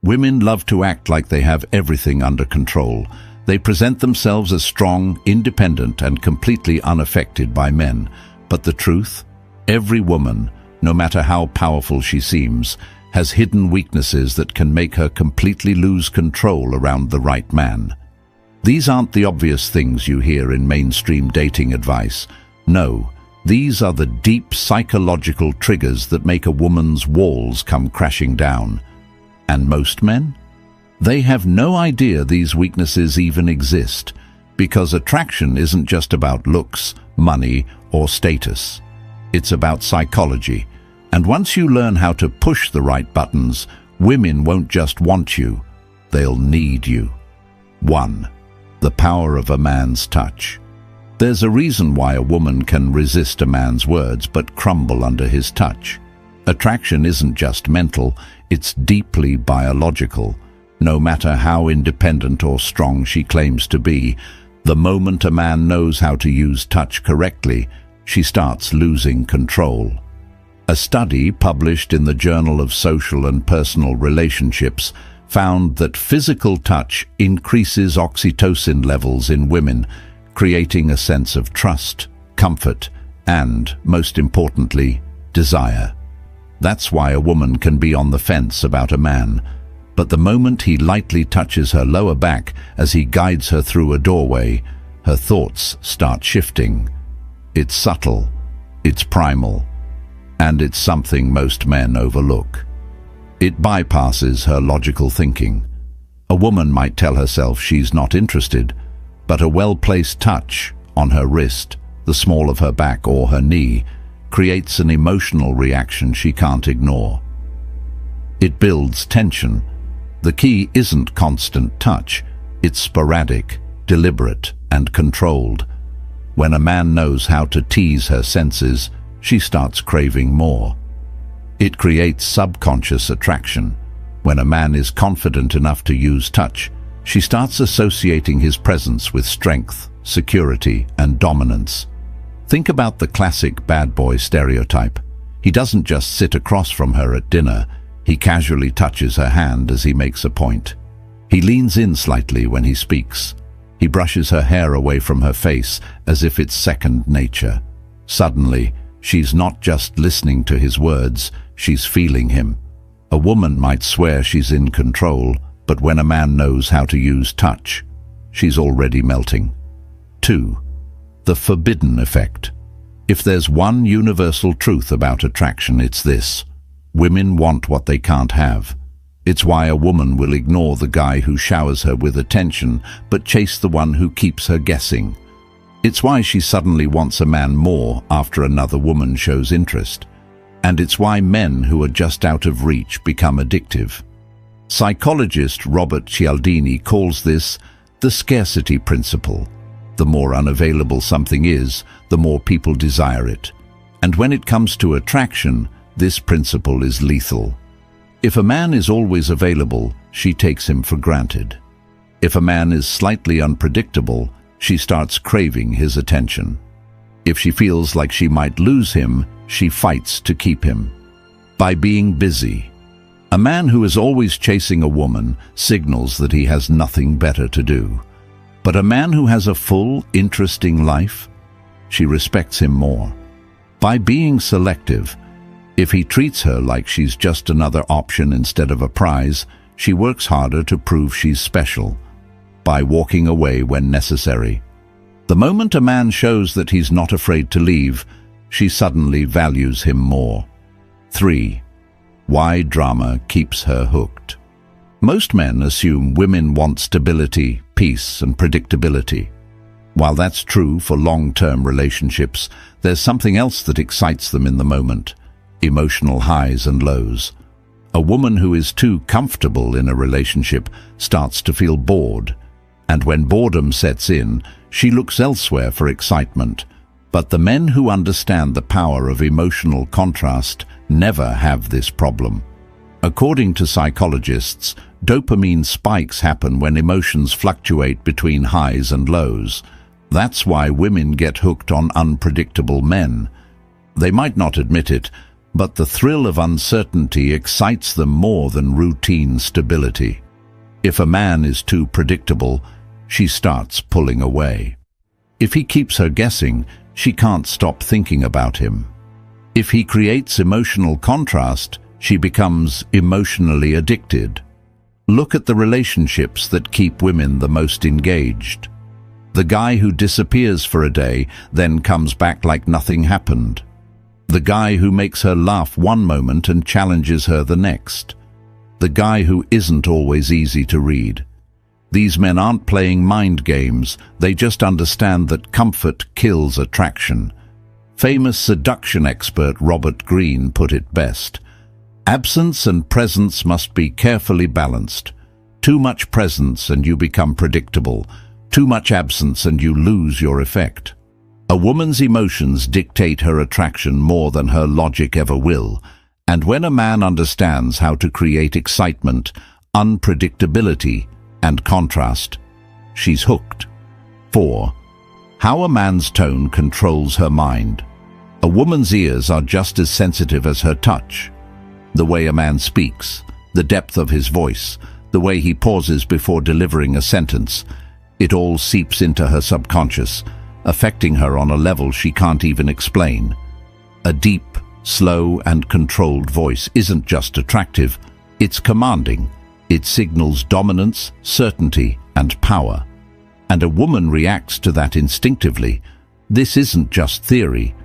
Women love to act like they have everything under control. They present themselves as strong, independent, and completely unaffected by men. But the truth? Every woman, no matter how powerful she seems, has hidden weaknesses that can make her completely lose control around the right man. These aren't the obvious things you hear in mainstream dating advice. No, these are the deep psychological triggers that make a woman's walls come crashing down. And most men? They have no idea these weaknesses even exist, because attraction isn't just about looks, money, or status. It's about psychology. And once you learn how to push the right buttons, women won't just want you, they'll need you. 1. The power of a man's touch. There's a reason why a woman can resist a man's words but crumble under his touch. Attraction isn't just mental, it's deeply biological. No matter how independent or strong she claims to be, the moment a man knows how to use touch correctly, she starts losing control. A study published in the Journal of Social and Personal Relationships found that physical touch increases oxytocin levels in women, creating a sense of trust, comfort, and, most importantly, desire. That's why a woman can be on the fence about a man, but the moment he lightly touches her lower back as he guides her through a doorway, her thoughts start shifting. It's subtle, it's primal, and it's something most men overlook. It bypasses her logical thinking. A woman might tell herself she's not interested, but a well-placed touch on her wrist, the small of her back or her knee, creates an emotional reaction she can't ignore. It builds tension. The key isn't constant touch, it's sporadic, deliberate, and controlled. When a man knows how to tease her senses, she starts craving more. It creates subconscious attraction. When a man is confident enough to use touch, she starts associating his presence with strength, security, and dominance. Think about the classic bad boy stereotype. He doesn't just sit across from her at dinner, he casually touches her hand as he makes a point. He leans in slightly when he speaks. He brushes her hair away from her face as if it's second nature. Suddenly, she's not just listening to his words, she's feeling him. A woman might swear she's in control, but when a man knows how to use touch, she's already melting. 2. The forbidden effect. If there's one universal truth about attraction, it's this: women want what they can't have. It's why a woman will ignore the guy who showers her with attention, but chase the one who keeps her guessing. It's why she suddenly wants a man more after another woman shows interest. And it's why men who are just out of reach become addictive. Psychologist Robert Cialdini calls this the scarcity principle. The more unavailable something is, the more people desire it. And when it comes to attraction, this principle is lethal. If a man is always available, she takes him for granted. If a man is slightly unpredictable, she starts craving his attention. If she feels like she might lose him, she fights to keep him. By being busy. A man who is always chasing a woman signals that he has nothing better to do. But a man who has a full, interesting life, she respects him more. By being selective, if he treats her like she's just another option instead of a prize, she works harder to prove she's special. By walking away when necessary. The moment a man shows that he's not afraid to leave, she suddenly values him more. 3. Why drama keeps her hooked. Most men assume women want stability, peace, and predictability. While that's true for long-term relationships, there's something else that excites them in the moment: emotional highs and lows. A woman who is too comfortable in a relationship starts to feel bored, and when boredom sets in, she looks elsewhere for excitement. But the men who understand the power of emotional contrast never have this problem. According to psychologists, dopamine spikes happen when emotions fluctuate between highs and lows. That's why women get hooked on unpredictable men. They might not admit it, But the thrill of uncertainty excites them more than routine stability. If a man is too predictable, she starts pulling away. If he keeps her guessing, she can't stop thinking about him. If he creates emotional contrast, she becomes emotionally addicted. Look at the relationships that keep women the most engaged. The guy who disappears for a day, then comes back like nothing happened. The guy who makes her laugh one moment and challenges her the next. The guy who isn't always easy to read. These men aren't playing mind games, they just understand that comfort kills attraction. Famous seduction expert Robert Greene put it best. Absence and presence must be carefully balanced. Too much presence and you become predictable. Too much absence and you lose your effect. A woman's emotions dictate her attraction more than her logic ever will. And when a man understands how to create excitement, unpredictability, and contrast, she's hooked. 4. How a man's tone controls her mind. A woman's ears are just as sensitive as her touch. The way a man speaks, the depth of his voice, the way he pauses before delivering a sentence, it all seeps into her subconscious, affecting her on a level she can't even explain. A deep, slow, and controlled voice isn't just attractive, it's commanding. It signals dominance, certainty, and power. And a woman reacts to that instinctively. This isn't just theory.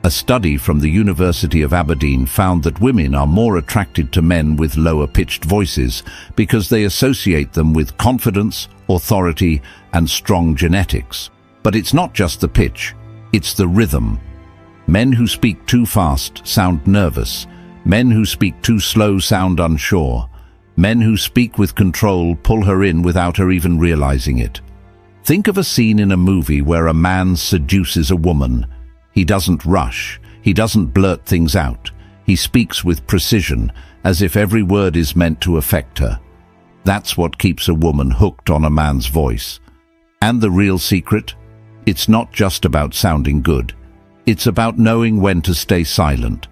A study from the University of Aberdeen found that women are more attracted to men with lower-pitched voices because they associate them with confidence, authority, and strong genetics. But it's not just the pitch, it's the rhythm. Men who speak too fast sound nervous. Men who speak too slow sound unsure. Men who speak with control pull her in without her even realizing it. Think of a scene in a movie where a man seduces a woman. He doesn't rush. He doesn't blurt things out. He speaks with precision, as if every word is meant to affect her. That's what keeps a woman hooked on a man's voice. And the real secret? It's not just about sounding good. It's about knowing when to stay silent.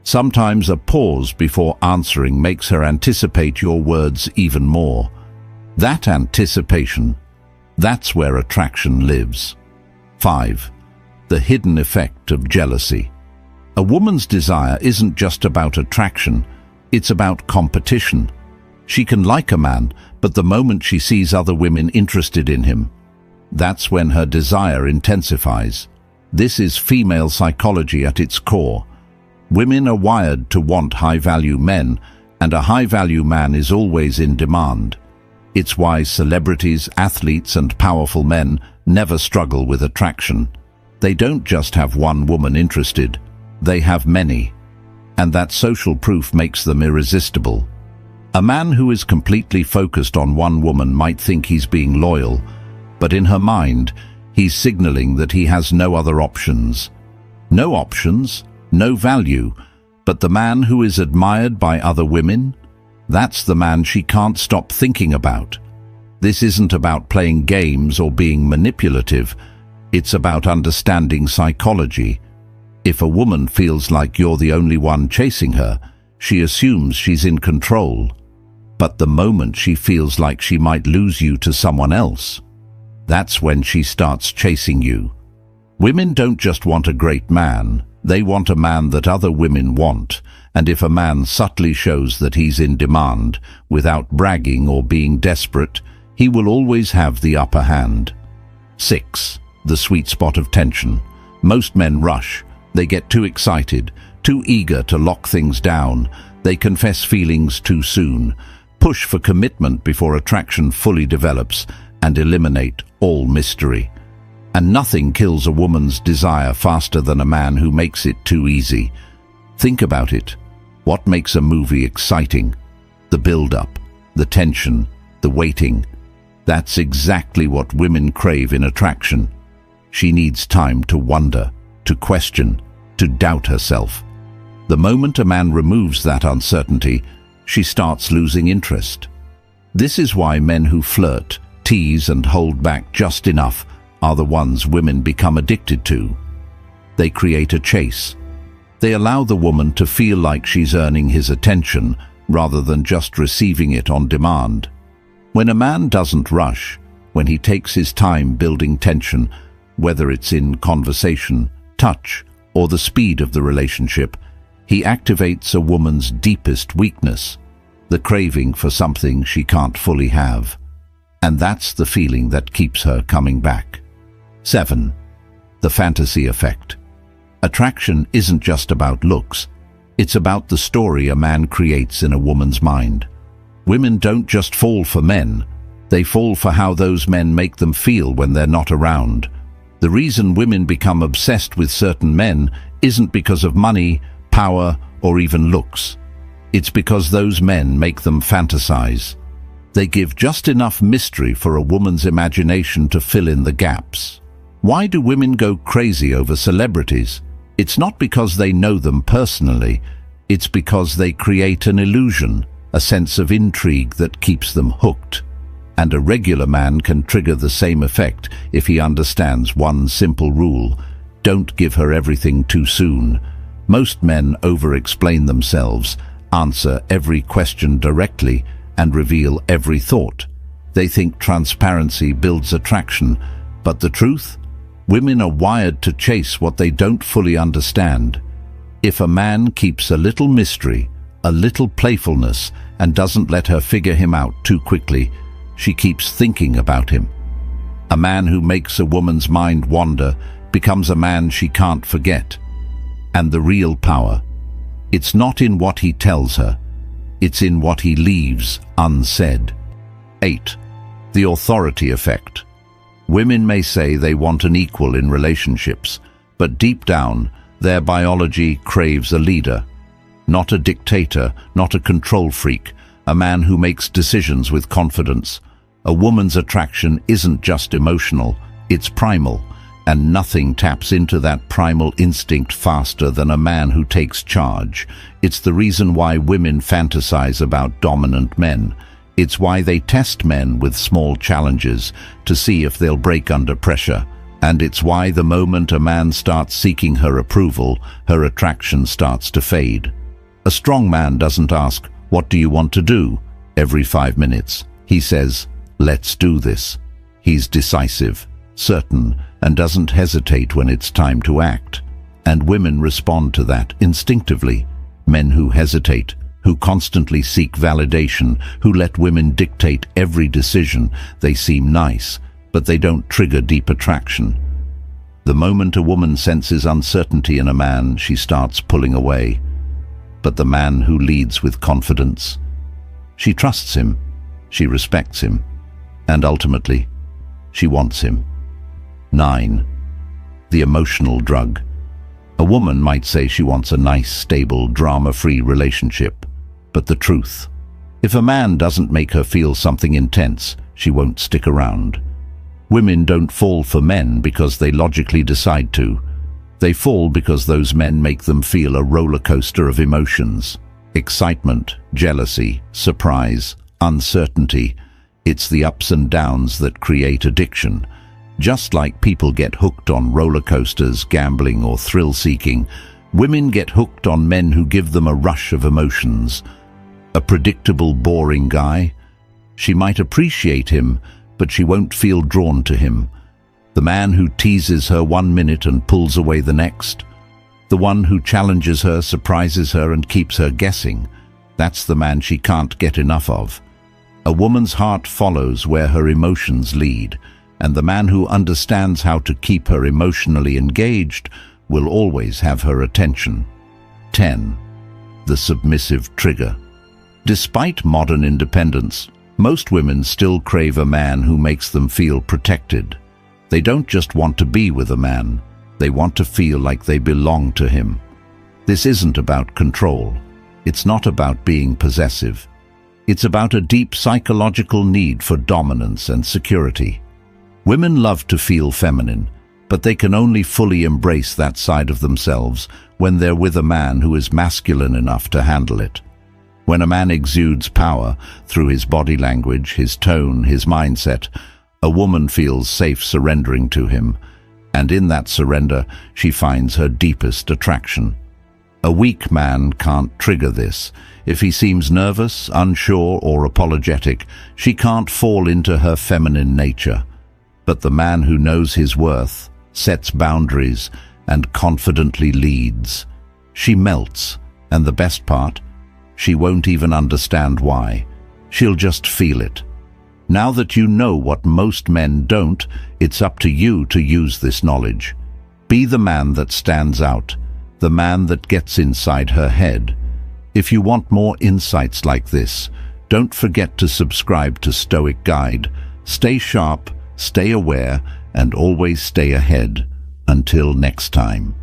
Sometimes a pause before answering makes her anticipate your words even more. That anticipation, that's where attraction lives. 5. The hidden effect of jealousy. A woman's desire isn't just about attraction, it's about competition. She can like a man, but the moment she sees other women interested in him, that's when her desire intensifies. This is female psychology at its core. Women are wired to want high-value men, and a high-value man is always in demand. It's why celebrities, athletes, and powerful men never struggle with attraction. They don't just have one woman interested, they have many. And that social proof makes them irresistible. A man who is completely focused on one woman might think he's being loyal, but in her mind, he's signaling that he has no other options. No options? No value, but the man who is admired by other women, that's the man she can't stop thinking about. This isn't about playing games or being manipulative, it's about understanding psychology. If a woman feels like you're the only one chasing her, she assumes she's in control. But the moment she feels like she might lose you to someone else, that's when she starts chasing you. Women don't just want a great man, they want a man that other women want, and if a man subtly shows that he's in demand, without bragging or being desperate, he will always have the upper hand. 6. The sweet spot of tension. Most men rush. They get too excited, too eager to lock things down. They confess feelings too soon, push for commitment before attraction fully develops, and eliminate all mystery. And nothing kills a woman's desire faster than a man who makes it too easy. Think about it. What makes a movie exciting? The build-up, the tension, the waiting. That's exactly what women crave in attraction. She needs time to wonder, to question, to doubt herself. The moment a man removes that uncertainty, she starts losing interest. This is why men who flirt, tease, and hold back just enough are the ones women become addicted to. They create a chase. They allow the woman to feel like she's earning his attention rather than just receiving it on demand. When a man doesn't rush, when he takes his time building tension, whether it's in conversation, touch, or the speed of the relationship, he activates a woman's deepest weakness, the craving for something she can't fully have. And that's the feeling that keeps her coming back. 7. The fantasy effect. Attraction isn't just about looks. It's about the story a man creates in a woman's mind. Women don't just fall for men. They fall for how those men make them feel when they're not around. The reason women become obsessed with certain men isn't because of money, power, or even looks. It's because those men make them fantasize. They give just enough mystery for a woman's imagination to fill in the gaps. Why do women go crazy over celebrities? It's not because they know them personally. It's because they create an illusion, a sense of intrigue that keeps them hooked. And a regular man can trigger the same effect if he understands one simple rule: don't give her everything too soon. Most men over-explain themselves, answer every question directly, and reveal every thought. They think transparency builds attraction, but the truth? Women are wired to chase what they don't fully understand. If a man keeps a little mystery, a little playfulness, and doesn't let her figure him out too quickly, she keeps thinking about him. A man who makes a woman's mind wander becomes a man she can't forget. And the real power, it's not in what he tells her, it's in what he leaves unsaid. 8. The authority effect. Women may say they want an equal in relationships, but deep down, their biology craves a leader. Not a dictator, not a control freak, a man who makes decisions with confidence. A woman's attraction isn't just emotional, it's primal, and nothing taps into that primal instinct faster than a man who takes charge. It's the reason why women fantasize about dominant men. It's why they test men with small challenges to see if they'll break under pressure. And it's why the moment a man starts seeking her approval, her attraction starts to fade. A strong man doesn't ask, "What do you want to do?" every 5 minutes. He says, "Let's do this." He's decisive, certain, and doesn't hesitate when it's time to act. And women respond to that instinctively. Men who hesitate, who constantly seek validation, who let women dictate every decision, they seem nice, but they don't trigger deep attraction. The moment a woman senses uncertainty in a man, she starts pulling away. But the man who leads with confidence, she trusts him, she respects him, and ultimately, she wants him. 9. The emotional drug. A woman might say she wants a nice, stable, drama-free relationship. But the truth, if a man doesn't make her feel something intense, she won't stick around. Women don't fall for men because they logically decide to. They fall because those men make them feel a roller coaster of emotions. Excitement, jealousy, surprise, uncertainty. It's the ups and downs that create addiction. Just like people get hooked on roller coasters, gambling, or thrill-seeking, women get hooked on men who give them a rush of emotions. A predictable, boring guy? She might appreciate him, but she won't feel drawn to him. The man who teases her 1 minute and pulls away the next. The one who challenges her, surprises her, and keeps her guessing. That's the man she can't get enough of. A woman's heart follows where her emotions lead, and the man who understands how to keep her emotionally engaged will always have her attention. 10. The submissive trigger. Despite modern independence, most women still crave a man who makes them feel protected. They don't just want to be with a man, they want to feel like they belong to him. This isn't about control. It's not about being possessive. It's about a deep psychological need for dominance and security. Women love to feel feminine, but they can only fully embrace that side of themselves when they're with a man who is masculine enough to handle it. When a man exudes power through his body language, his tone, his mindset, a woman feels safe surrendering to him, and in that surrender she finds her deepest attraction. A weak man can't trigger this. If he seems nervous, unsure, or apologetic, she can't fall into her feminine nature. But the man who knows his worth, sets boundaries, and confidently leads, she melts, and the best part, she won't even understand why. She'll just feel it. Now that you know what most men don't, it's up to you to use this knowledge. Be the man that stands out, the man that gets inside her head. If you want more insights like this, don't forget to subscribe to Stoic Guide. Stay sharp, stay aware, and always stay ahead. Until next time.